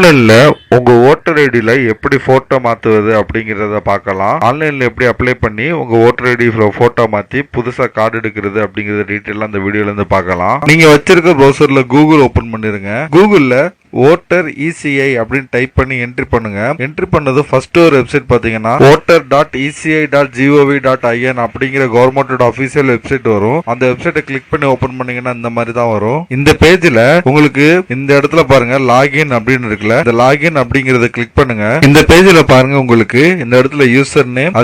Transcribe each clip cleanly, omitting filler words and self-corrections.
ஆன்லைன்ல உங்க ஓட்டர் ஐடியில எப்படி போட்டோ மாத்துவது அப்படிங்கறத பார்க்கலாம். ஆன்லைன்ல எப்படி அப்ளை பண்ணி உங்க ஓட்டர் ஐடி போட்டோ மாத்தி புதுசா கார்டு எடுக்கிறது அப்படிங்கறத டீடைலா அந்த வீடியோல இருந்து பார்க்கலாம். நீங்க வச்சிருக்க ப்ரௌசர்ல கூகுள் ஓபன் பண்ணிருங்க. கூகுள்ல ஓட்டர் இசிஐ அப்படின்னு டைப் பண்ணி என்ட்ரி பண்ணுங்க. என்ட்ரி பண்ணது ஃபர்ஸ்ட் ஒரு வெப்சைட் பாத்தீங்கன்னா voter.eci.gov.in அப்படிங்கிற கவர்மெண்டோட அபிஷியல் வெப்சைட் வரும். அந்த வெப்சைட்டை கிளிக் பண்ணி ஓபன் பண்ணீங்கன்னா இந்த மாதிரி தான் வரும். இந்த பேஜ்ல உங்களுக்கு இந்த இடத்துல பாருங்க லாகின் அப்படின்னு இருக்குல்ல, இந்த லாகின் அப்படிங்கறத கிளிக் பண்ணுங்க. இந்த பேஜ்ல பாருங்க உங்களுக்கு இந்த இடத்துல யூசர் நேம்,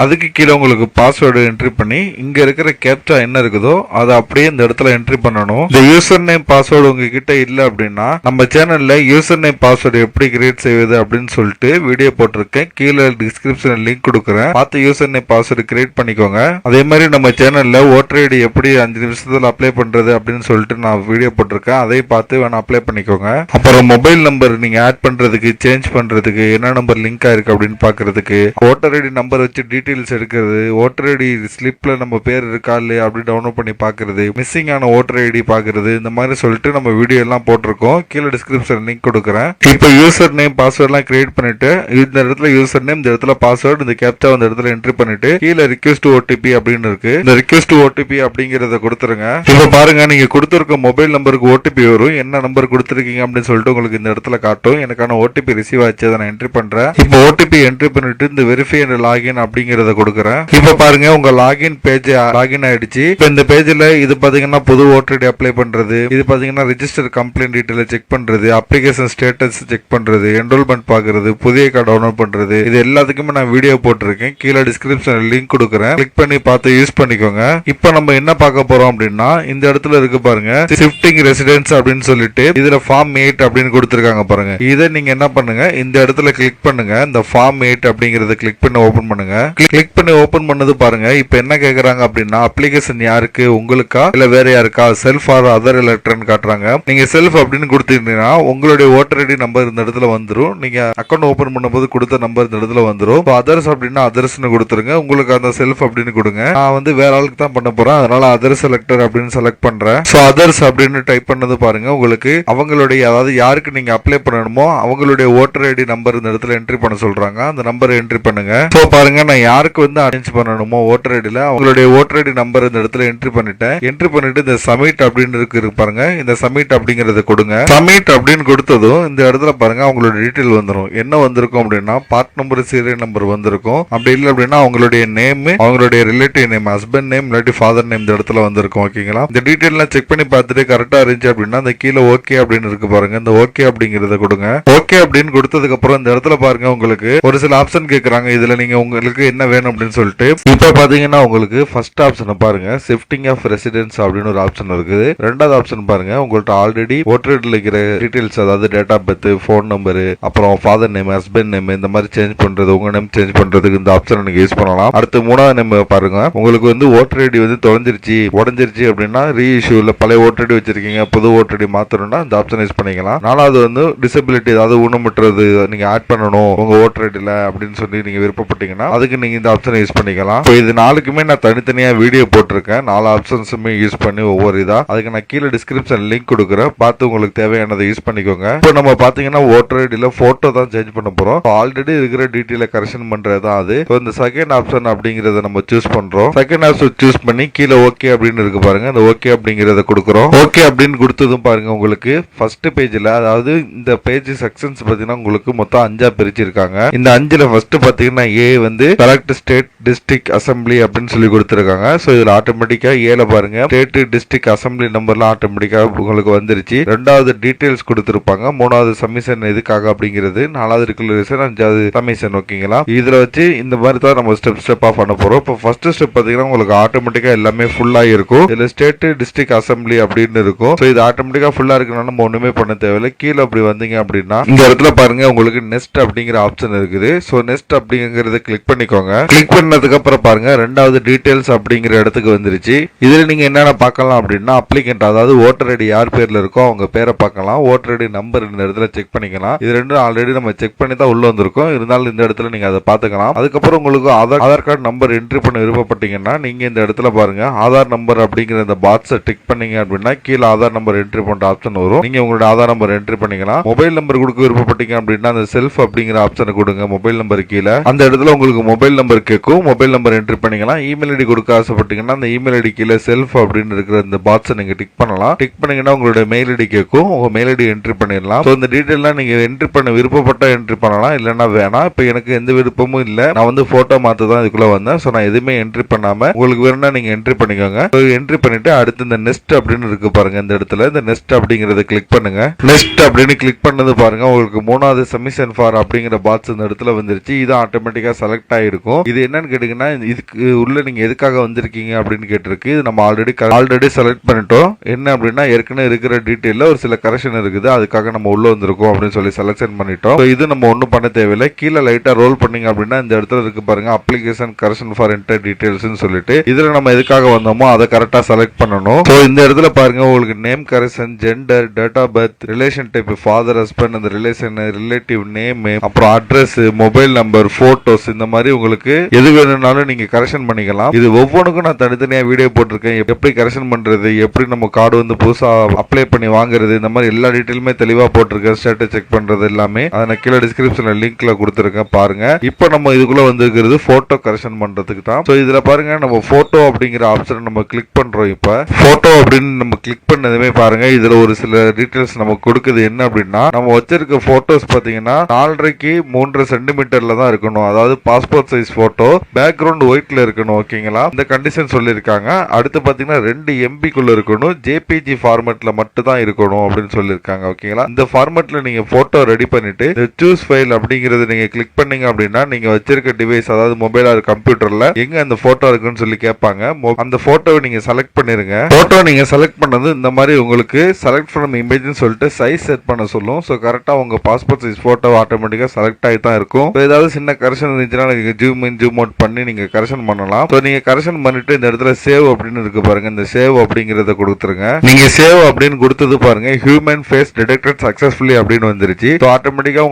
அதுக்கு கீழே உங்களுக்கு பாஸ்வேர்டு என்ட்ரி பண்ணி இங்க இருக்கிற கேப்சா என்ன இருக்குதோ அதை அப்படியே இந்த இடத்துல என்ட்ரி பண்ணணும். இந்த யூசர் நேம் பாஸ்வேர்டு உங்ககிட்ட இல்ல அப்படின்னா நம்ம சேனல் யூசர் நேம் பாஸ்வேர்டு எப்படி கிரியேட் செய்வது அப்படின்னு சொல்லிட்டு வீடியோ போட்டிருக்கேன். கீழே டிஸ்கிரிப்ஷன்ல லிங்க் கொடுக்குறேன், பார்த்து யூசர் நேம் பாஸ்வேர்டு கிரியேட் பண்ணிக்கோங்க. அதே மாதிரி நம்ம சேனல்ல ஓட்டர் ஐடி எப்படி 5 நிமிஷத்துல அப்ளை பண்றது அப்படின்னு சொல்லிட்டு நான் வீடியோ போட்டிருக்கேன், அதை பார்த்து வேணா அப்ளை பண்ணிக்கோங்க. அப்புறம் மொபைல் நம்பர் நீங்க ஆட் பண்றதுக்கு, சேஞ்ச் பண்றதுக்கு, என்ன நம்பர் லிங்க் ஆயிருக்கு அப்படின்னு பாக்குறதுக்கு, ஓட்டர் ஐடி நம்பர் வச்சு டீடைல்ஸ் எடுக்கிறது, ஓட்டர் ஐடி ஸ்லிப்ல நம்ம பேர் இருக்கா இல்லையா அப்படி டவுன்லோட் பண்ணி பாக்குறது, மிஸ்ஸிங் ஆன ஓட்டர் ஐடி பாக்குறது, இந்த மாதிரி சொல்லிட்டு நம்ம வீடியோ எல்லாம் போட்டிருக்கோம். கீழே டிஸ்கிரிப்ஷன் லிங்க் கொடுக்குறேன். இப்போ யூசர் நேம் பாஸ்வேர்ட் எல்லாம் கிரியேட் பண்ணிட்டு இந்த இடத்துல யூசர் நேம், இந்த இடத்துல பாஸ்வேர்ட், இந்த கேப்சா இந்த இடத்துல என்ட்ரி பண்ணிட்டு கீழே ரிக்வெஸ்ட் ஓடிபி அப்படின்னு இருக்கு. இந்த ரிக்வெஸ்ட் ஓடிபி அப்படிங்கறத கொடுத்துருங்க. இப்போ பாருங்க நீங்க கொடுத்திருக்க மொபைல் நம்பருக்கு ஓடிபி வரும். என்ன நம்பர் கொடுத்திருக்கீங்க அப்படின்னு சொல்லிட்டு உங்களுக்கு இந்த இடத்துல காட்டும். எனக்கான ஓடிபி ரிசீவ் ஆச்சு, அதை நான் என்ட்ரி பண்றேன். இப்போ ஓடிபி என்ட்ரி பண்ணிட்டு இந்த வெரிஃபை அண்ட் லாகின் அப்படிங்கறத கொடுக்குறேன். இப்போ பாருங்க உங்க லாகின் பேஜ் லாகின் ஆயிடுச்சு. இப்போ இந்த பேஜ்ல இது பாத்தீங்கன்னா புது ஓட்டர் ஐடி அப்ளை பண்றது, இது பாத்தீங்கன்னா ரெஜிஸ்டர் கம்ப்ளைண்ட் டீடைல் செக் பண்றது, அப்ளிகேஷன் ஸ்டேட்டஸ் செக் பண்றது, என்ரோல்மெண்ட் பாக்குறது, புதிய கார்டு டவுன்லோட் பண்றது, இது எல்லாத்துக்குமே நான் வீடியோ போட்டிருக்கேன். கீழே டிஸ்கிரிப்ஷன்ல லிங்க் கொடுக்குறேன், கிளிக் பண்ணி பார்த்து யூஸ் பண்ணிக்கோங்க. இப்போ நம்ம என்ன பார்க்க போறோம் அப்படின்னா இந்த இடத்துல இருக்கு பாருங்க ஷிஃப்டிங் ரெசிடென்ஸ் அப்படின்னு சொல்லிட்டு இதுல ஃபார்ம் 8 அப்படின்னு கொடுத்திருக்காங்க பாருங்க. இதை நீங்க என்ன பண்ணுங்க, இந்த இடத்துல கிளிக் பண்ணுங்க. இந்த ஃபார்ம் 8 அப்படிங்கறத கிளிக் பண்ணி ஓபன் பண்ணுங்க. கிளிக் பண்ணி ஓபன் பண்ணது பாருங்க. இப்போ என்ன கேக்குறாங்க அப்படின்னா அப்ளிகேஷன் யாருக்கு, உங்களுக்கா இல்ல வேற யாருக்கா, செல்ஃப் ஆர் அதர் எலக்ட்ரன் காட்டுறாங்க. நீங்க செல்ஃப் அப்படின்னு கொடுத்தீங்கன்னா உங்களுடைய ஓட்டர் ஐடி நம்பர் இந்த இடத்துல வந்துரும். நீங்க அக்கௌண்ட் ஓபன் பண்ணும்போது கொடுத்த நம்பர் இந்த இடத்துல வந்துரும். அதர்ஸ் அப்படின்னா அதர்ஸ்னு கொடுத்துருங்க. உங்களுக்கு அந்த செல்ஃப் அப்படின்னு கொடுங்க. நான் வந்து வேற ஆளுக்கு தான் பண்ண போறேன், அதனால அதர் செலக்டர் அப்படின்னு செலக்ட் பண்றேன். சோ அதர்ஸ் அப்படின்னு டைப் பண்ணது பாருங்க உங்களுக்கு அவங்களுடைய, அதாவது யாருக்கு நீங்க அப்ளை பண்ணணுமோ அவங்களுடைய ஓட்டர் ஐடி நம்பர் இந்த இடத்துல என்ட்ரி பண்ண சொல்றாங்க. அந்த நம்பர் என்ட்ரி பண்ணுங்க. சோ பாருங்க நான் யாருக்கு வந்து அரேஞ்ச் பண்ணணுமோ ஓட்டர் ஐடில அவங்களுடைய ஓட்டர் ஐடி நம்பர் இந்த இடத்துல என்ட்ரி பண்ணிட்டேன். என்ட்ரி பண்ணிட்டு இந்த சப்மிட் அப்படின்னு இருக்கு பாருங்க, இந்த சப்மிட் அப்படிங்கறத கொடுங்க. சப்மிட் அப்படின்னு கொடுத்ததும் இந்த இடத்துல பாருங்க அவங்களோட டீடைல் வந்துடும். என்ன வந்திருக்கும் அப்படின்னா பார்ட் நம்பர், சீரியல் நம்பர் வந்திருக்கும். அப்படி இல்லை அப்படின்னா அவங்களுடைய நேம், அவங்களுடைய ரிலேட்டிவ் நேம், ஹஸ்பண்ட் நேம் இல்லாட்டி ஃபாதர் நேம் இந்த இடத்துல வந்திருக்கும். ஓகேங்களா, இந்த டீடைல்லாம் செக் பண்ணி பார்த்துட்டு கரெக்டா இருந்துச்சு அப்படின்னா அந்த கீழே ஓகே அப்படின்னு இருக்கு பாருங்க, இந்த ஓகே அப்படிங்கறத கொடுங்க. ஓகே அப்படின்னு கொடுத்ததுக்கு அப்புறம் இந்த இடத்துல பாருங்க உங்களுக்கு ஒரு சில ஆப்ஷன் கேட்கறாங்க. இதுல நீங்க உங்களுக்கு என்ன வேணும் அப்படின்னு சொல்லிட்டு இப்ப பாத்தீங்கன்னா உங்களுக்கு ஃபர்ஸ்ட் ஆப்ஷன் பாருங்க ஷிஃப்டிங் ஆஃப் ரெசிடென்ஸ் அப்படின்னு ஒரு ஆப்ஷன் இருக்குது. ரெண்டாவது ஆப்ஷன் பாருங்க உங்கள்ட்ட ஆல்ரெடி ஓட்டர் ஐடில இருக்கிற டீடைல்ஸ், அதாவது date of birth, phone number, அப்புறம் ஃபாதர் நேம், ஹஸ்பண்ட் நேம் இந்த மாதிரி சேஞ்ச் பண்றது, உங்க நேம் சேஞ்ச் பண்றதுக்கு இந்த ஆப்ஷன் நீங்க யூஸ் பண்ணலாம். அடுத்து மூணாவது நேம் பாருங்க, உங்களுக்கு வந்து ஓட்டர் ஐடி வந்து தொலைஞ்சிருச்சு, உடஞ்சிருச்சு அப்படின்னா ரீஇஷ்யூ, இல்ல பழைய ஓட்டர் ஐடி வச்சிருக்கீங்க புது ஓட்டர் ஐடி மாத்தணும்னா இந்த ஆப்ஷன் யூஸ் பண்ணிக்கலாம். நாலாவது வந்து டிசபிலிட்டி, அதாவது ஊனமுற்றது நீங்க ஆட் பண்ணணும் உங்க ஓட்டர் ஐடில அப்படின்னு சொல்லி நீங்க விருப்பப்பட்டீங்கன்னா அதுக்கு நீங்க இந்த ஆப்ஷனை யூஸ் பண்ணிக்கலாம். இப்போ இது நாலுக்குமே நான் தனித்தனியா வீடியோ போட்டிருக்கேன். 4 ஆப்ஷன்ஸுமே யூஸ் பண்ணி ஒவ்வொரு இதா, அதுக்கு நான் கீழே டிஸ்கிரிப்ஷன் லிங்க் கொடுக்குறேன், பார்த்து உங்களுக்கு தேவையானதை யூஸ் பண்ணிக்கோங்க. இப்போ நம்ம பாத்தீங்கன்னா ஓட்டர் ஐடில போட்டோ தான் சேஞ்ச் பண்ண போறோம். ஆல்ரெடி இருக்கிற டீடைல கரெக்ஷன் பண்றது தான் அது. இந்த செகண்ட் ஆப்ஷன் அப்படிங்கறத நம்ம சூஸ் பண்றோம். செகண்ட் ஆப்ஷன் சூஸ் பண்ணி கீழே ஓகே அப்படின்னு இருக்கு பாருங்க, இந்த ஓகே அப்படிங்கறத கொடுக்குறோம். ஓகே அப்படின்னு கொடுத்ததும் பாருங்க உங்களுக்கு ஃபர்ஸ்ட் பேஜ்ல, அதாவது இந்த பேஜ் செக்ஷன்ஸ் பாத்தீங்கன்னா உங்களுக்கு மொத்தம் 5 பிரிச்சிருக்காங்க. இந்த 5ல ஃபர்ஸ்ட் பாத்தீங்கன்னா ஏ வந்து செலக்ட் ஸ்டேட் டிஸ்ட்ரிக்ட் அசம்பிளி அப்படின்னு சொல்லி கொடுத்திருக்காங்க. சோ இதுல ஆட்டோமேட்டிக்கா ஏல பாருங்க ஸ்டேட் டிஸ்ட்ரிக்ட் அசம்பிளி நம்பர்லாம் ஆட்டோமேட்டிக்கா உங்களுக்கு வந்துருச்சு. ரெண்டாவது டீடைல்ஸ் கொடுத்திருப்பாங்க, மூணாவது சப்மிஷன் எதுக்காக அப்படிங்கிறது, நாலாவது ரெகுலரேஷன், அஞ்சாவது சப்மிஷன். ஓகேங்களா, இதுல வச்சு இந்த மாதிரி தான் நம்ம ஸ்டெப்பா பண்ண போறோம். இப்போ ஃபர்ஸ்ட் ஸ்டெப் பாத்தீங்கன்னா உங்களுக்கு ஆட்டோமேட்டிக்கா எல்லாமே ஃபுல்லா இருக்கும். இதுல ஸ்டேட் டிஸ்ட்ரிக்ட் அசம்பிளி அப்படின்னு இருக்கும். சோ இது ஆட்டோமேட்டிக்கா ஃபுல்லா இருக்கனால நம்ம ஒண்ணுமே பண்ண தேவையில்லை. கீழே அப்படி வந்தீங்க அப்படின்னா இந்த இடத்துல பாருங்க உங்களுக்கு நெக்ஸ்ட் அப்படிங்கிற ஆப்ஷன் இருக்குது. சோ நெக்ஸ்ட் அப்படிங்கறத கிளிக் பண்ணிக்கோங்க. கிளிக் பண்ணதுக்கு அப்புறம் பாருங்க ரெண்டாவது டீடைல்ஸ் அப்படிங்கிற இடத்துக்கு வந்துருச்சு. இதுல நீங்க என்னென்ன பார்க்கலாம் அப்படின்னா அப்ளிகன்ட், அதாவது ஓட்டர் ஐடி யார் பேர்ல இருக்கோ அவங்க பேரை பார்க்கலாம். ஓட்டர் ஓட்டர் ஐடி நம்பர் இந்த இடத்துல செக் பண்ணிக்கலாம். இது ரெண்டும் ஆல்ரெடி நம்ம செக் பண்ணி தான் உள்ள வந்திருக்கோம். இருந்தாலும் இந்த இடத்துல நீங்க அதை பாத்துக்கலாம். அதுக்கப்புறம் உங்களுக்கு ஆதார் கார்டு நம்பர் என்ட்ரி பண்ண விருப்பப்பட்டீங்கன்னா நீங்க இந்த இடத்துல பாருங்க ஆதார் நம்பர் அப்படிங்கிற இந்த பாக்ஸை டிக் பண்ணீங்க அப்படின்னா கீழே ஆதார் நம்பர் என்ட்ரி பண்ற ஆப்ஷன் வரும். நீங்க உங்களோட ஆதார் நம்பர் என்ட்ரி பண்ணிக்கலாம். மொபைல் நம்பர் கொடுக்க விருப்பப்பட்டீங்க அப்படின்னா அந்த செல்ஃப் அப்படிங்கிற ஆப்ஷனை கொடுங்க. மொபைல் நம்பர் கீழே அந்த இடத்துல உங்களுக்கு மொபைல் நம்பர் கேட்கும். மொபைல் நம்பர் என்ட்ரி பண்ணிக்கலாம். இமெயில் ஐடி கொடுக்க ஆசைப்பட்டீங்கன்னா அந்த இமெயில் ஐடி கீழே செல்ஃப் அப்படின்னு இருக்கிற இந்த பாக்ஸை நீங்க டிக் பண்ணலாம். டிக் பண்ணீங்கன்னா உங்களோட மெயில் ஐடி கேட்கும். உங்க மெயில் ஐடி என்ட்ரி பண்ணிடலாம். ஸோ இந்த டீட்டெயிலாம் நீங்க என்ட்ரி பண்ண விருப்பப்பட்ட என்ட்ரி பண்ணலாம், இல்லைன்னா வேணாம். இப்போ எனக்கு எந்த விருப்பமும் இல்லை, நான் வந்து போட்டோ மாத்த தான் இதுக்குள்ள வந்தேன். ஸோ நான் எதுவுமே என்ட்ரி பண்ணாம உங்களுக்கு வேணும்னா நீங்க என்ட்ரி பண்ணிக்கோங்க. என்ட்ரி பண்ணிட்டு அடுத்து இந்த நெக்ஸ்ட் அப்படின்னு இருக்கு பாருங்க. இந்த இடத்துல இந்த நெக்ஸ்ட் அப்படிங்கறத கிளிக் பண்ணுங்க. நெக்ஸ்ட் அப்படின்னு கிளிக் பண்ணது பாருங்க உங்களுக்கு மூணாவது சப்மிஷன் ஃபார் அப்படிங்கிற பாக்ஸ் இந்த இடத்துல வந்துருச்சு. இது ஆட்டோமேட்டிக்கா செலக்ட் ஆயிருக்கும். இது என்னன்னு கேட்டீங்கன்னா இதுக்கு உள்ள நீங்க எதுக்காக வந்திருக்கீங்க அப்படின்னு கேட்டிருக்கு. இது நம்ம ஆல்ரெடி செலக்ட் பண்ணிட்டோம். என்ன அப்படின்னா ஏற்கனவே இருக்கிற டீடைல்ல ஒரு சில கரெக்ஷன் இருக்குது, அதுக்காக நம்ம உள்ள வந்திருக்கோம் அப்படின்னு சொல்லி செலக்ஷன் பண்ணிட்டோம். இது நம்ம ஒன்றும் பண்ண தேவையில்லை. கீழே லைட்டா ரோல் பண்ணீங்க அப்படின்னா இந்த இடத்துல இருக்கு பாருங்க application correction for enter details சொல்லிட்டு இதுல நம்ம எதுக்காக வந்தோமோ அதை கரெக்டா செலக்ட் பண்ணணும். ஸோ இந்த இடத்துல பாருங்க உங்களுக்கு name correction, gender, date of birth, relation type, father, husband, அந்த ரிலேஷன், ரிலேட்டிவ் நேம், அப்புறம் அட்ரஸ், மொபைல் நம்பர், போட்டோஸ், இந்த மாதிரி உங்களுக்கு எது வேணும்னாலும் நீங்க கரெக்ஷன் பண்ணிக்கலாம். இது ஒவ்வொன்றுக்கும் நான் தனித்தனியா வீடியோ போட்டிருக்கேன். எப்படி கரெக்ஷன் பண்றது, எப்படி நம்ம கார்டு வந்து புதுசா அப்ளை பண்ணி வாங்குறது, இந்த மாதிரி எல்லா டீட்டெயிலுமே தெளிவா போட்டிருக்கேன். ஸ்டேட்டஸ் செக் பண்றது எல்லாமே அதை நான் கீழே டிஸ்கிரிப்ஷன்ல லிங்க்ல கொடுத்துருக்கேன் பாருங்க. இப்போ நம்ம இதுக்குள்ள வந்திருக்கிறது போட்டோ கரெக்ஷன் பண்றதுக்கு தான். ஸோ இதுல பாருங்க நம்ம போட்டோ அப்படிங்கிற ஆப்ஷன் நம்ம கிளிக் பண்றோம். இப்போ போட்டோ அப்படின்னு நம்ம கிளிக் பண்ணதுமே பாருங்க இதுல ஒரு சில டீடைல்ஸ் நமக்கு கொடுக்குது. என்ன அப்படின்னா நம்ம வச்சிருக்க போட்டோஸ் பாத்தீங்கன்னா 4.5 3 சென்டிமீட்டர்ல தான் இருக்கணும். அதாவது பாஸ்போர்ட் சைஸ் போட்டோ, பேக்ரவுண்ட் ஒயிட்ல இருக்கணும். ஓகேங்களா, இந்த கண்டிஷன் சொல்லியிருக்காங்க. அடுத்து பாத்தீங்கன்னா 2 MB குள்ள இருக்கணும். JPG ஃபார்மேட்ல மட்டும் தான் இருக்கணும் அப்படின்னு சொல்லியிருக்காங்க. ஓகேங்களா, இந்த ஃபார்மேட்ல நீங்க போட்டோ ரெடி பண்ணிட்டு சூஸ் ஃபைல் அப்படிங்கறது நீங்க கிளிக் பண்ணீங்க அப்படின்னா நீங்க வச்சிருக்க டிவைஸ், அதாவது மொபைல் ஆர் கம்ப்யூட்டர்ல எங்க அந்த போட்டோ இருக்குன்னு சொல்லி கேட்பாங்க. அந்த போட்டோவை நீங்க செலக்ட் பண்ணிருங்க. போட்டோ நீங்க செலக்ட் பண்ணது இந்த மாதிரி உங்களுக்கு செலக்ட் ஃப்ரம் இமேஜ்னு சொல்லிட்டு சைஸ் செட் பண்ண சொல்லும். ஸோ கரெக்டா உங்க பாஸ்போர்ட் சைஸ் போட்டோ ஆட்டோமேட்டிக்கா செலக்ட் ஆகி தான் இருக்கும். ஏதாவது சின்ன கரெக்ஷன் இருந்துச்சுன்னா நீங்க ஜூம் இன் ஜூம் அவுட் பண்ணி நீங்க கரெக்ஷன் பண்ணலாம். ஸோ நீங்க கரெக்ஷன் பண்ணிட்டு இந்த இடத்துல சேவ் அப்படின்னு இருக்கு பாருங்க. இந்த சேவ் அப்படிங்கறத கொடுத்துருங்க. நீங்க சேவ் அப்படின்னு கொடுத்தது பாருங்க ஹியூமன் ஃபேஸ் டிடெக்டட் சக்சஸ்ஃபுல்லி அப்படின்னு வந்துருச்சு. ஸோ ஆட்டோமேட்டிக்கா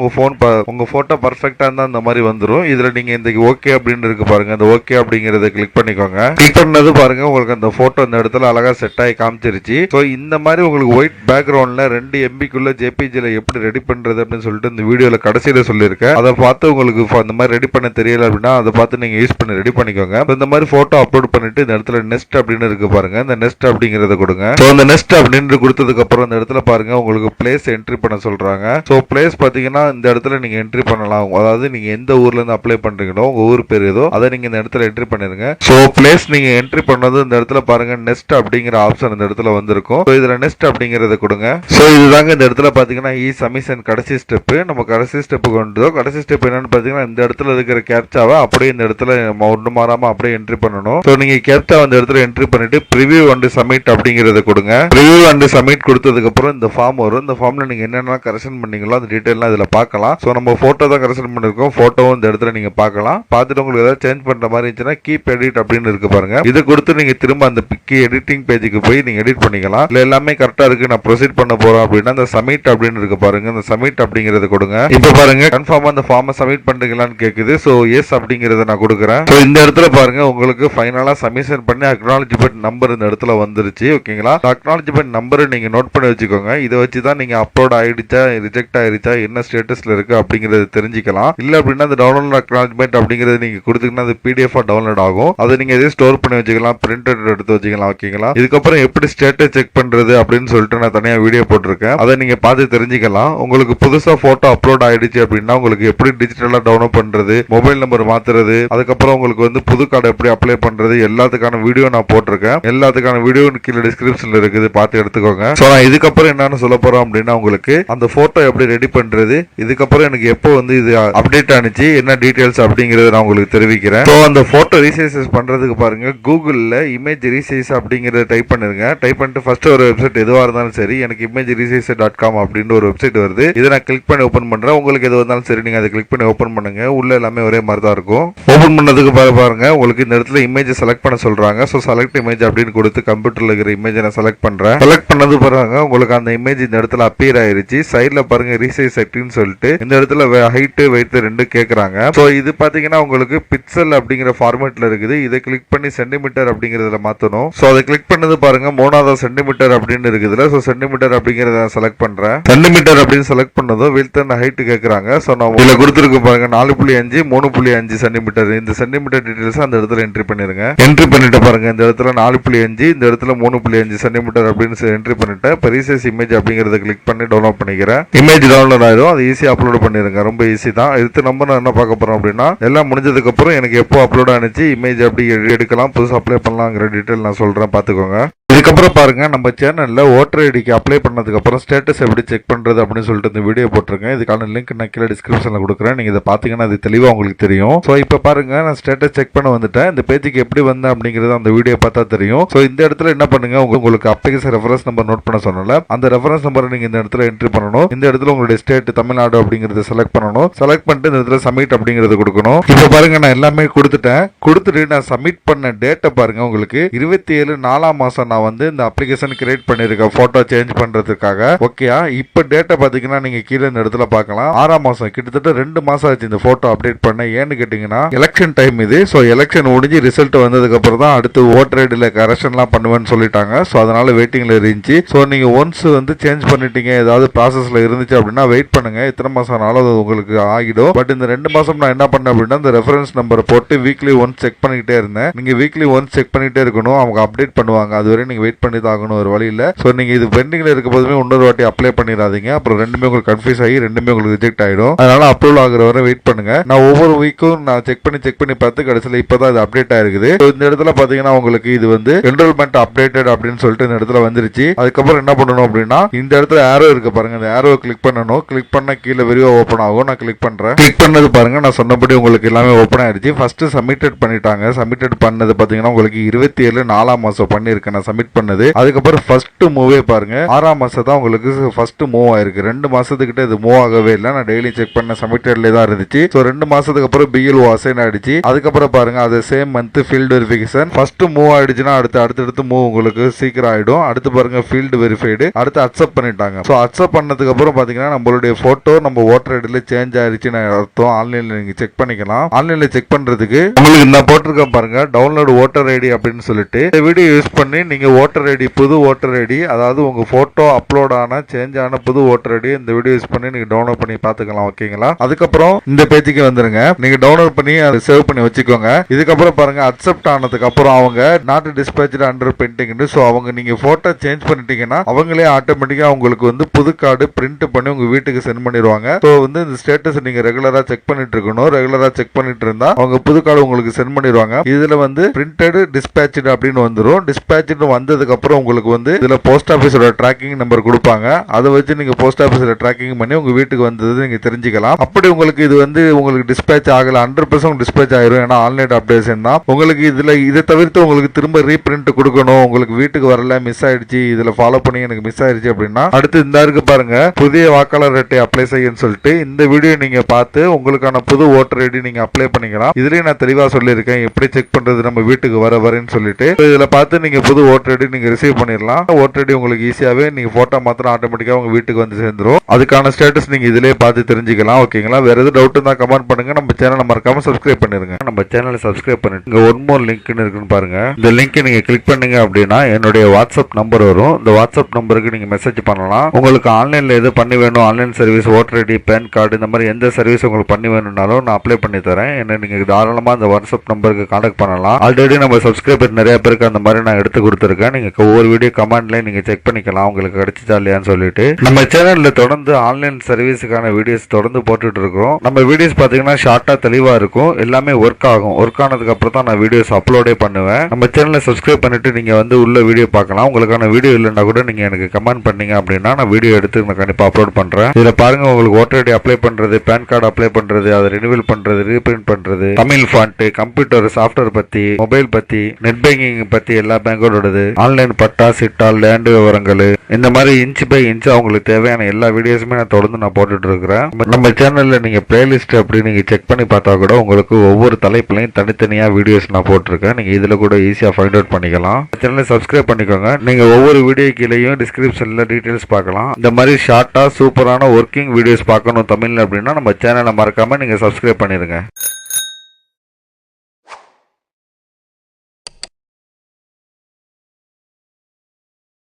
உங்க போட்டோ பர்ஃபெக்டா இருந்தா இந்த மாதிரி வந்துடும். இதுல நீங்க இந்த ஓகே அப்படின்னு இருக்கு பாருங்க. அந்த ஓகே அப்படிங்கறத கிளிக் பண்ணிக்கோங்க. கிளிக் பண்ணது பாருங்க உங்களுக்கு அந்த போட்டோ இந்த இடத்துல அழகா செட் ஆகி காமிச்சிருச்சு. ஸோ இந்த மாதிரி உங்களுக்கு ஒயிட் பேக்ரவுண்ட்ல 2 MB குள்ள JPG-ல எப்படி ரெடி பண்றது அப்படின்னு சொல்லிட்டு இந்த வீடியோல கடைசியில சொல்லியிருக்கேன். அதை பார்த்து உங்களுக்கு அந்த மாதிரி ரெடி பண்ண தெரியல அப்படின்னா அதை பார்த்து நீங்க யூஸ் பண்ணி ரெடி பண்ணிக்கோங்க. இந்த மாதிரி போட்டோ அப்லோட் பண்ணிட்டு இந்த இடத்துல நெக்ஸ்ட் அப்படின்னு இருக்கு பாருங்க. இந்த நெக்ஸ்ட் அப்படிங்கறத கொடுங்க. ஸோ அந்த நெக்ஸ்ட் அப்படின்னு கொடுத்ததுக்கு அப்புறம் இந்த இடத்துல பாருங்க உங்களுக்கு பிளேஸ் என்ட்ரி பண்ண சொல்றாங்க. ஸோ பிளேஸ் பாத்தீங்கன்னா இந்த இடத்துல நீங்க என்ட்ரி பண்ணலாம். அதாவது நீங்க எந்த ஊர்ல இருந்து அப்ளை பண்றீங்களோ உங்க ஊர் பேர் ஏதோ அதை நீங்க இந்த இடத்துல என்ட்ரி பண்ணிருங்க. ஸோ பிளேஸ் நீங்க என்ட்ரி பண்ணது இந்த இடத்துல பாருங்க நெக்ஸ்ட் அப்படிங்கிற ஆப்ஷன் இந்த இடத்துல வந்திருக்கும். ஸோ இதுல நெக்ஸ்ட் அப்படிங்கறத கொடுங்க. ஸோ இதுதாங்க இந்த இடத்துல பாத்தீங்கன்னா சப்மிஷன் கடைசி ஸ்டெப். நம்ம கடைசி ஸ்டெப் கொண்டு கடைசி ஸ்டெப் என்னன்னு பாத்தீங்கன்னா இந்த இடத்துல இருக்கிற கேப்சாவை அப்படியே இந்த இடத்துல ஒன்று மாறாம அப்படியே என்ட்ரி பண்ணணும். ஸோ நீங்க கேப்சா அந்த இடத்துல என்ட்ரி பண்ணிட்டு ப்ரிவியூ அண்ட் சப்மிட் அப்படிங்கறத கொடுங்க. ப்ரிவியூ அண்ட் சப்மிட் கொடுத்ததுக்கு அப்புறம் இந்த ஃபார்ம் வரும். இந்த ஃபார்ம்ல நீங்க என்னென்ன கரெக்ஷன் பண்ணீங்களோ அந்த டீடைல்லாம் இதுல பார்க்கலாம். ஸோ நம்ம போட்டோ தான் கரெக்ஷன் பண்ணிருக்கோம். போட்டோவும் இந்த இடத்துல நீங்க பார்க்கலாம். பார்த்துட்டு உங்களுக்கு ஏதாவது சேஞ்ச் பண்ற மாதிரி இருந்துச்சுன்னா கீப் எடிட் அப்படின்னு இருக்கு பாருங்க. இதை கொடுத்து நீங்க திரும்ப அந்த பிக்கி எடிட்டிங் பேஜுக்கு போய் நீங்க எடிட் பண்ணிக்கலாம். இல்ல எல்லாமே கரெக்டா இருக்கு நான் ப்ரொசீட் பண்ண போறோம் அப்படின்னா அந்த சப்மிட் அப்படின்னு இருக்கு பாருங்க. இந்த சப்மிட் அப்படிங்கறத கொடுங்க. இப்ப பாருங்க கன்ஃபார்மா அந்த ஃபார்மை சப்மிட் பண்றீங்களான்னு கேக்குது. ஸோ எஸ் அப்படிங்கறத நான் கொடுக்குறேன். ஸோ இந்த இடத்துல பாருங்க உங்களுக்கு ஃபைனலா சப்மிஷன் பண்ணி அக்னாலஜ்மெண்ட் நம்பர் இந்த இடத்துல வந்துருச்சு. ஓகேங்களா, அக்னாலஜ்மெண்ட் நம்பர் நீங்க நோட் பண்ணி வச்சுக்கோங்க. இதை வச்சு தான் நீங்க அப்லோட் ஆயிடுச்சா ரிஜெக்ட் ஆயிடுச்சா என்ன ஸ்டேட்டஸ்ல இருக்கு அப்படிங்கறது தெரிஞ்சுக்கலாம். இல்ல அப்படின்னா அந்த டவுன்லோட் அக்னாலஜ்மெண்ட் அப்படிங்கறது நீங்க கொடுத்தீங்கன்னா அது PDF டவுன்லோட் ஆகும். அதை நீங்க எதே ஸ்டோர் பண்ணி வச்சுக்கலாம், பிரிண்ட் எடுத்து வச்சுக்கலாம். ஓகேங்களா, இதுக்கப்புறம் எப்படி ஸ்டேட்டஸ் செக் பண்றது அப்படின்னு சொல்லிட்டு நான் தனியா வீடியோ போட்டிருக்கேன். அதை நீங்க பார்த்து தெரிஞ்சுக்கலாம். உங்களுக்கு புதுசா போட்டோ அப்லோட் ஆயிடுச்சு அப்படின்னா உங்களுக்கு எப்படி டிஜிட்டலா டவுன்லோட் பண்றது, மொபைல் நம்பர் மாத்துறது, அதுக்கப்புறம் உங்களுக்கு வந்து புது கார்டு எப்படி அப்ளை பண்றது எல்லாத்துக்கான வீடியோ நான் போட்டிருக்கேன். எல்லாத்துக்கான வீடியோ கீழே டிஸ்கிரிப்ஷன்ல இருக்குது, பார்த்து எடுத்துக்கோங்க. ஸோ நான் இதுக்கப்புறம் என்னன்னு சொல்ல போறோம் அப்படின்னா உங்களுக்கு அந்த போட்டோ எப்படி ரெடி பண்றது, இதுக்கப்புறம் எனக்கு எப்போ வந்து இது அப்டேட் ஆனிச்சு, என்ன டீடைல்ஸ் அப்படிங்கறத நான் உங்களுக்கு தெரிவிக்கிறேன். ஸோ அந்த போட்டோ ரீசைஸ் பண்றதுக்கு பாருங்க கூகுள்ல இமேஜ் ரீசைஸ் அப்படிங்கறத டைப் பண்ணிருங்க. டைப் பண்ணிட்டு ஃபர்ஸ்ட் ஒரு வெப்சைட் எதுவா இருந்தாலும் சரி, எனக்கு imageresize.com அப்படின்னு ஒரு வெப்சைட் வருது. இதை நான் கிளிக் பண்ணி ஓபன் பண்றேன். உங்களுக்கு எது வந்தாலும் சரி நீங்க அதை கிளிக் பண்ணி ஓபன் பண்ணுங்க. உள்ள எல்லாமே ஒரே மாதிரி தான் இருக்கும். ஓபன் பண்ணதுக்கு பாருங்க உங்களுக்கு இந்த இடத்துல இமேஜ் செலக்ட் பண்ண சொல்றாங்க. ஸோ செலக்ட் இமேஜ் அப்படின்னு கொடுத்து கம்ப்யூட்டர்ல இருக்கிற இமேஜ் நான் செலக்ட் பண்றேன். செலக்ட் பண்ணது பாருங்க உங்களுக்கு அந்த இமேஜ் இந்த இடத்துல அப்பியர் ஆயிருச்சு. சைடுல பாருங்க ரீசைஸ் செட்டிங்னு சொல்லிட்டு இந்த இடத்துல ஹைட் வெயிட் ரெண்டு கேக்குறாங்க. சோ இது பாத்தீங்கன்னா உங்களுக்கு பிக்சல் அப்படிங்கிற ஃபார்மேட்ல இருக்குது. இதை கிளிக் பண்ணி சென்டிமீட்டர் அப்படிங்கறதுல மாத்தணும். சோ அதை கிளிக் பண்ணது பாருங்க 3வது சென்டிமீட்டர் அப்படின்னு இருக்குதுல. சோ சென்டிமீட்டர் அப்படிங்கறத செலக்ட் பண்றேன். சென்டிமீட்டர் அப்படின்னு செலக்ட் பண்ணதும் விட்த் அண்ட் ஹைட் கேக்குறாங்க. சோ நான் இதுல கொடுத்துருக்கு பாருங்க 4.5 3.5 சென்டிமீட்டர். இந்த சென்டிமீட்டர் டீடைல்ஸ் அந்த இடத்துல என்ட்ரி பண்ணிருங்க. என்ட்ரி பண்ணிட்டு பாருங்க இந்த இடத்துல 4.5 இந்த இடத்துல 3.5 சென்டிமீட்டர் அப்படின்னு என்ட்ரி பண்ணிட்டு ரீசைஸ் இமேஜ் அப்படிங்கறத கிளிக் பண்ணி டவுன்லோட் பண்ணிக்கிறேன். இமேஜ் டவுன்லோட் ஆயிடும். அது ஈஸியா அப்லோட் பண்ணிருங்க. ரொம்ப ஈஸி தான். இதுக்கு நம்ம என்ன பார்க்க போறோம் அப்படின்னா எல்லாம் முடிஞ்சதுக்கு அப்புறம் எனக்கு எப்போ அப்லோட் ஆனிச்சு இமேஜ் அப்படி எடுக்கலாம் புதுசு அப்ளை பண்ணலாம்ங்கிற டீடைல் நான் சொல்றேன் பாத்துக்கோங்க. இதுக்கப்புறம் பாருங்க நம்ம சேனல்ல ஓட்டர் ஐடிக்கு அப்ளை பண்ணதுக்கு அப்புறம் ஸ்டேட்டஸ் எப்படி செக் பண்றது அப்படின்னு சொல்லிட்டு இந்த வீடியோ போட்டிருக்கேன். இதுக்கான லிங்க் நான் கீழே டிஸ்கிரிப்ஷன்ல கொடுக்குறேன். நீங்க இதை பாத்தீங்கன்னா அது தெளிவா உங்களுக்கு தெரியும். சோ இப்ப பாருங்க நான் ஸ்டேட்டஸ் செக் பண்ண வந்துட்டேன். இந்த பேஜுக்கு எப்படி வந்தேன் அப்படிங்கறது அந்த வீடியோ பார்த்தா தெரியும். சோ இந்த இடத்துல என்ன பண்ணுங்க உங்களுக்கு அப்ளிகேஷன் ரெஃபரன்ஸ் நம்பர் நோட் பண்ண சொன்னல அந்த ரெஃபரன்ஸ் நம்பரை நீங்க இந்த இடத்துல என்ட்ரி பண்ணணும். இந்த இடத்துல உங்களுடைய ஸ்டேட் தமிழ்நாடு அப்படிங்கறத செலக்ட் பண்ணணும். செலக்ட் பண்ணிட்டு இந்த இடத்துல சப்மிட் அப்படிங்கறது கொடுக்கணும். இப்ப பாருங்க நான் எல்லாமே கொடுத்துட்டேன். கொடுத்துட்டு நான் சப்மிட் பண்ண டேட்டை பாருங்க உங்களுக்கு 27/4 நான் வந்து இந்த அப்ளிகேஷன் கிரியேட் பண்ணிருக்கேன் போட்டோ சேஞ்ச் பண்றதுக்காக. ஓகேயா இப்ப டேட்டா பாத்தீங்கன்னா நீங்க கீழே இந்த இடத்துல பார்க்கலாம் 6ஆம் மாசம் கிட்டத்தட்ட 2 மாசம் ஆச்சு இந்த போட்டோ அப்டேட் பண்ண. ஏன்னு கேட்டீங்கன்னா எலெக்ஷன் டைம் இது. சோ எலெக்ஷன் முடிஞ்சு ரிசல்ட் வந்ததுக்கு அப்புறம் தான் அடுத்து ஓட்டர் ஐடில கரெக்ஷன்லாம் பண்ணுவேன்னு சொல்லிட்டாங்க. சோ அதனால வெயிட்டிங்ல இருந்துச்சு. சோ நீங்க ஒன்ஸ் வந்து சேஞ்ச் பண்ணிட்டீங்க ஏதாவது ப்ராசஸ்ல இருந்துச்சு அப்படின்னா வெயிட் பண்ணுங்க. எத்தனை மாசம் ஆனாலும் அது உங்களுக்கு ஆகிடும். பட் இந்த 2 மாசம் நான் என்ன பண்ணேன் அப்படின்னா இந்த ரெஃபரன்ஸ் நம்பர் போட்டு வீக்லி ஒன்ஸ் செக் பண்ணிக்கிட்டே இருந்தேன். நீங்க வீக்லி ஒன்ஸ் செக் பண்ணிட்டே இருக்கணும். அவங்க அப்டேட் பண்ணுவாங்க. அதுவரை நீங்க வெயிட் பண்ணி தாகணும் ஒரு வழி இல்ல. சோ நீங்க இது பெண்டிங்ல இருக்க போதுமே இன்னொரு வாட்டி அப்ளை பண்ணிராதீங்க. அப்புறம் ரெண்டுமே உங்களுக்கு கன்ஃபியூஸ் ஆகி ரெண்டுமே உங்களுக்கு ரிஜெக்ட் ஆயிடும். அதனால அப்ரூவல் ஆகுற வரை வெயிட் பண்ணுங்க. நான் ஒவ்வொரு வீக்கும் நான் செக் பண்ணி பார்த்து கடைசியில் இப்பதான் இது அப்டேட் ஆயிருக்குது. இந்த இடத்துல பாத்தீங்கன்னா உங்களுக்கு இது வந்து என்ரோல்மெண்ட் அப்டேட்டட் அப்படின்னு சொல்லிட்டு இந்த இடத்துல வந்துருச்சு. அதுக்கப்புறம் என்ன பண்ணணும் அப்படின்னா இந்த இடத்துல ஆரோ இருக்கு பாருங்க. இந்த ஆரோ கிளிக் பண்ணணும். கிளிக் பண்ண கீழே விரிவா ஓபன் ஆகும். நான் கிளிக் பண்றேன். கிளிக் பண்ணது பாருங்க நான் சொன்னபடி உங்களுக்கு எல்லாமே ஓபன் ஆயிருச்சு. ஃபர்ஸ்ட் சப்மிட்டட் பண்ணிட்டாங்க. சப்மிட்டட் பண்ணது பாத்தீங்கன்னா உங்களுக்கு 27/4 பண்ணிருக்கேன் நான் சப்மிட் பண்ணது. அதுக்கப்புறம் ஃபர்ஸ்ட் மூவே பாருங்க 6ஆம் மாசம் தான் உங்களுக்கு ஃபர்ஸ்ட் மூவ் ஆயிருக்கு. 2 மாசத்துக்கிட்ட இது மூவ் ஆகவே இல்லை. நான் டெய்லி செக் பண்ண சப்மிட்டட்ல தான் இருந்துச்சு. சோ 2 மாசத்துக்கு அப்புறம் பிஎல்ஓ அசைன் ஆயிடுச்சு. அதுக்கப்புறம் பாருங்க அது same month field verification first move ஆயிடுச்சுன்னா அடுத்து மூவ் உங்களுக்கு சீக்கிரம் ஆயிடும். அடுத்து பாருங்க ஃபீல்டு வெரிஃபைடு அடுத்து அக்செப்ட் பண்ணிட்டாங்க. சோ அக்செப்ட் பண்ணதுக்கு அப்புறம் பாத்தீங்கன்னா நம்மளுடைய போட்டோ நம்ம ஓட்டர் ஐடில சேஞ்ச் ஆயிருச்சுன்னு அர்த்தம். ஆன்லைன்ல நீங்க செக் பண்ணிக்கலாம். ஆன்லைன்ல செக் பண்றதுக்கு உங்களுக்கு நான் போட்டிருக்கேன் பாருங்க டவுன்லோட் ஓட்டர் ஐடி அப்படின்னு சொல்லிட்டு இந்த வீடியோ யூஸ் பண்ணி நீங்க ஓட்டர் ஐடி புது ஓட்டர் ஐடி அதாவது உங்க போட்டோ அப்லோட் ஆன சேஞ்ச் ஆன புது ஓட்டர் ஐடி இந்த வீடியோ யூஸ் பண்ணி நீங்க டவுன்லோட் பண்ணி பாத்துக்கலாம். ஓகேங்களா அதுக்கப்புறம் இந்த பேஜுக்கு வந்துருங்க. நீங்க டவுன்லோட் பண்ணி அதை சேவ் பண்ணி வச்சுக்கோங்க. இதுக்கப்புறம் பாருங்க அக்செப்ட் ஆனதுக்கு அப்புறம் அவங்க not dispatched under bending. So அவங்க நீங்க போட்டோ சேஞ்ச் பண்ணிட்டீங்கன்னா அவங்களே ஆட்டோமேட்டிக்கா உங்களுக்கு வந்து புது கார்டு பிரிண்ட் பண்ணி உங்க வீட்டுக்கு சென்ட் பண்ணிடுவாங்க. சோ வந்து இந்த ஸ்டேட்டஸ் நீங்க ரெகுலரா செக் பண்ணிட்டு இருக்கணும். ரெகுலரா செக் பண்ணிட்டு இருந்தா அவங்க புது கார்டு உங்களுக்கு சென்ட் பண்ணிடுவாங்க. இதுல வந்து பிரிண்டட் டிஸ்பேச்டு அப்படின்னு வந்துரும். டிஸ்பேச்டு வந்ததுக்கு அப்புறம் உங்களுக்கு வந்து இதுல போஸ்ட் ஆபீஸோட ட்ராக்கிங் நம்பர் கொடுப்பாங்க. அதை வச்சு நீங்க போஸ்ட் ஆபீஸ்ல ட்ராக்கிங் பண்ணி உங்க வீட்டுக்கு வந்தது நீங்க தெரிஞ்சுக்கலாம். அப்படி உங்களுக்கு இது வந்து உங்களுக்கு டிஸ்பேச் ஆகல 100% டிஸ்பேச் ஆயிரும். ஏன்னா ஆன்லைன் அப்டேஷன் தான். உங்களுக்கு இதுல இதை தவிர்த்து உங்களுக்கு திரும்ப ரீபிரிண்ட் கொடுக்கணும். உங்களுக்கு வீட்டுக்கு வரல மிஸ் ஆயிடுச்சு இதுல ஃபாலோ பண்ணி எனக்கு மிஸ் ஆயிடுச்சு அப்படின்னா அடுத்து இந்த இருக்கு பாருங்க புதிய வாக்காளர் அட்டை அப்ளை செய்யன்னு சொல்லிட்டு இந்த வீடியோ நீங்க பார்த்து உங்களுக்கான புது ஓட்டர் ஐடி நீங்க அப்ளை பண்ணிக்கலாம். இதுலயும் நான் தெளிவா சொல்லியிருக்கேன் எப்படி செக் பண்றது நம்ம வீட்டுக்கு வரேன்னு சொல்லிட்டு. இதுல பார்த்து நீங்க புது ஓட்டர் ஐடி நீங்க ரிசீவ் பண்ணிடலாம். ஓட்டர் ஐடி உங்களுக்கு ஈஸியாவே நீங்க போட்டோ மாத்திரம் ஆட்டோமேட்டிக்கா உங்க வீட்டுக்கு வந்து சேர்ந்துரும். அதுக்கான ஸ்டேட்டஸ் நீங்க இதுலயே பார்த்து தெரிஞ்சுக்கலாம். ஓகேங்களா வேற எதுவும் டவுட் இருந்தா கமெண்ட் பண்ணுங்க. நம்ம சேனலை மறக்காம சப்ஸ்கிரைப் பண்ணிருங்க. நம்ம சேனலை சப்ஸ்கிரைப் பண்ணிட்டு இங்க ஒன் மோர் லிங்க் இருக்குன்னு பாருங்க. இந்த லிங்க் நீங்க கிளிக் பண்ணீங்க அப்படின்னா என்னுடைய வாட்ஸ்அப் நம்பர் வரும். இந்த வாட்ஸ்அப் நம்பருக்கு நீங்க மெசேஜ் பண்ணலாம். உங்களுக்கு ஆன்லைன்ல எது பண்ணி வேணும் online service voter ID PAN card இந்த மாதிரி எந்த சர்வீஸ் உங்களுக்கு பண்ணி வேணும்னாலும் நான் அப்ளை பண்ணி தரேன். என்ன நீங்க தாராளமா அந்த வாட்ஸ்அப் நம்பருக்கு கான்டாக்ட் பண்ணலாம். ஆல்ரெடி நம்ம சப்ஸ்கிரைபர் நிறைய பேருக்கு அந்த மாதிரி நான் எடுத்து கொடுத்துருக்கேன். நீங்க ஒவ்வொரு வீடியோ கமெண்ட்ல நீங்க செக் பண்ணிக்கலாம் உங்களுக்கு கிடைச்சிச்சா இல்லையான்னு சொல்லிட்டு. நம்ம சேனல்ல தொடர்ந்து ஆன்லைன் சர்வீஸுக்கான வீடியோஸ் தொடர்ந்து போட்டுட்டு இருக்கோம். நம்ம வீடியோஸ் பாத்தீங்கன்னா ஷார்ட்டா தெளிவா இருக்கும். எல்லாமே ஒர்க் ஆகும். ஒர்க் ஆனதுக்கு அப்புறம் தான் நான் வீடியோஸ் அப்லோடே பண்ணுவேன். நம்ம சேனலை சப்ஸ்கிரைப் பண்ணிட்டு நீங்க வந்து உள்ள வீடியோ பார்க்கலாம். உங்களுக்கான வீடியோ இல்லைன்னா கூட நீங்க எனக்கு கமெண்ட் பண்ணீங்க அப்படின்னா நான் வீடியோ எடுத்து நான் கண்டிப்பா அப்லோட் பண்றேன். இதுல பாருங்க உங்களுக்கு ஓட்டர் ஐடி அப்ளை பண்றது பேன் கார்டு அப்ளை பண்றது அதை ரினிவல் பண்றது ரீபிரிண்ட் பண்றது தமிழ் ஃபாண்ட் கம்ப்யூட்டர் சாஃப்ட்வேர் பத்தி மொபைல் பத்தி நெட் பேங்கிங் பத்தி எல்லா பேங்கோடது ஆன்லைன் பட்டா சிட்டா லேண்ட் விவரங்கள், இந்த மாதிரி இன்ச் பை இன்ச் அவங்களுக்கு தேவையான எல்லா வீடியோஸுமே நான் தொடர்ந்து நான் போட்டுட்டு இருக்கிறேன். நம்ம சேனல்ல நீங்க பிளேலிஸ்ட் அப்படி நீங்க செக் பண்ணி பார்த்தா கூட உங்களுக்கு ஒவ்வொரு தலைப்புலையும் தனித்தனியா வீடியோஸ் நான் போட்டிருக்கேன். நீங்க இதுல கூட ஈஸியா ஃபைண்ட் அவுட் பண்ணிக்கலாம். சேனலை சப்ஸ்கிரைப் பண்ணிக்கோங்க. நீங்க ஒவ்வொரு வீடியோ கீழேயும் டிஸ்கிரிப்ஷன்ல டீடைல்ஸ் பார்க்கலாம். இந்த மாதிரி ஷார்ட்டா சூப்பரான ஒர்க்கிங் வீடியோஸ் பார்க்கணும் தமிழ்ல அப்படின்னா நம்ம சேனலை மறக்காம நீங்க சப்ஸ்கிரைப் பண்ணிருங்க.